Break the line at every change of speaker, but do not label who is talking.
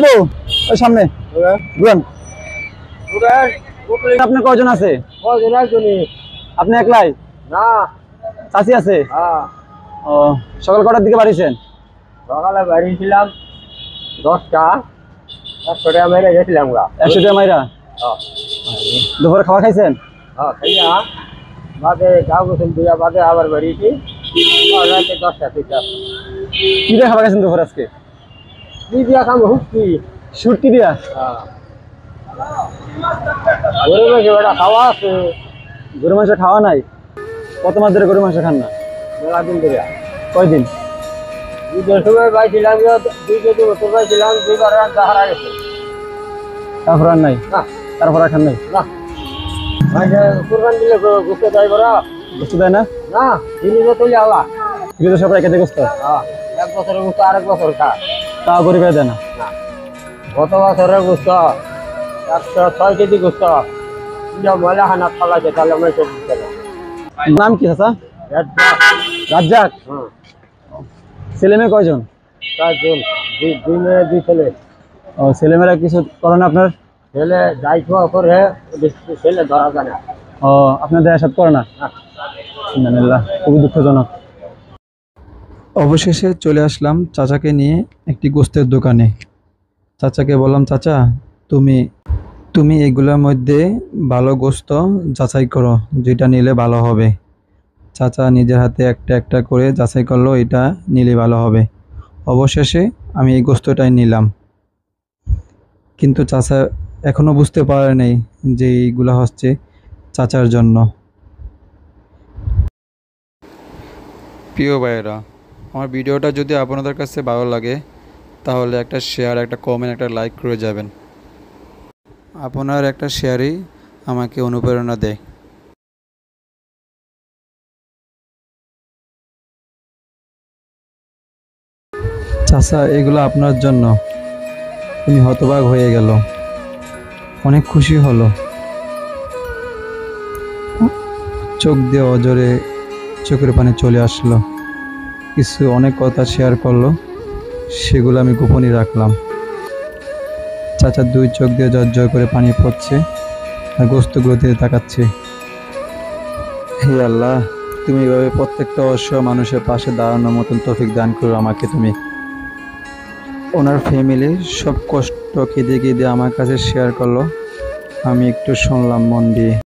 বাবু ওই সামনে ঘুরেন। আপনার কয়জন আছে? আপনি একলাই
না,
চাচি আছে?
হ্যাঁ।
ও, সকাল কটার দিকে বাড়িছেন?
সকালে বেরিয়েছিলাম 10টা, 100 টাকা মেরে গেছিলাম।
100 টাকা মাইরা দুপুরে খাওয়া খাইছেন?
খাইয়া বাদে গাও গোসল দিয়া বাদে আবার বেরিয়েছি রাতে 10টা থেকে।
কি দিয়ে খাওয়া খাইছেন দুপুর আজকে?
কি দিয়া খাম? হুক্কি।
শুটকি দিয়া?
গরু মাংস বেটা খাওয়া আছে।
গরু মাংস খাওয়া নাই? কত মাস ধরে গরু মাংস খান না?
মেলা দিন ধরে।
কয়দিন?
ঈদের সময় পাইছিলাম, 2 কেজি বছর পাইছিলাম, 2বার রান্না হারা গেছে।
তারপর আর নাই?
না।
তারপর আর খান নাই?
না। কুরবান দিলে গুস্ত দেয় বড়া?
বুঝতে দেয় না?
না, জিনিসও তুলে আলা।
কিন্তু সব রেখে দিয়ে গোস্ত?
1 বছরের গুস্ত আরেক বছর খা।
তাও গরিবে দেয় না?
গত বছরের গুস্ত 106 কেজি গুস্ত ময়লা খানা ফালাইছে, তাহলে আমি সব দিতে না।
নাম কি চাচা? রাজ্জাক। ছেলে মেয়ে কয়জন?
4 জন, 2 মেয়ে 2 ছেলে।
ও, ছেলে মেয়েরা কিছু করে না আপনার?
ছেলে দায়িত্ব করে, ছেলে ধরা যায় না।
ও, আপনার দেয়া সাথে করে না? খুবই দুঃখজনক। অবশেষে চলে আসলাম চাচাকে নিয়ে একটি গোস্তের দোকানে। চাচাকে বললাম, চাচা তুমি এগুলোর মধ্যে ভালো গোস্ত যাচাই করো, যেটা নিলে ভালো হবে। চাচা নিজের হাতে একটা একটা করে যাচাই করলো, এটা নিলে ভালো হবে। অবশেষে আমি এই গোস্তটাই নিলাম, কিন্তু চাচা এখনো বুঝতে পারে নাই যে এইগুলো হচ্ছে চাচার জন্য। প্রিয় ভাইয়েরা, আমার ভিডিওটা যদি আপনাদের কাছে ভালো লাগে তাহলে একটা শেয়ার, একটা কমেন্ট, একটা লাইক করে যাবেন। আপনার একটা শেয়ারই আমাকে অনুপ্রেরণা দেয়। চাচা, এগুলো আপনার জন্য। উনি হতবাক হয়ে গেল, অনেক খুশি হলো, চোখ দিয়ে অজরে চোখের পানি চলে আসলো। কিছু অনেক কথা শেয়ার করলো, সেগুলো আমি গোপনই রাখলাম। চাচা 2 চোখ দিয়ে ঝরঝর করে পানি পড়ছে আর গোস্তগুলো দিয়ে তাকাচ্ছে। হে আল্লাহ, তুমি এভাবে প্রত্যেকটা অসহায় মানুষের পাশে দাঁড়ানোর মতন তৌফিক দান করো আমাকে তুমি। ওনার ফ্যামিলির সব কষ্ট কেঁদে কেঁদে আমার কাছে শেয়ার করলো, আমি একটু শুনলাম মন দিয়ে।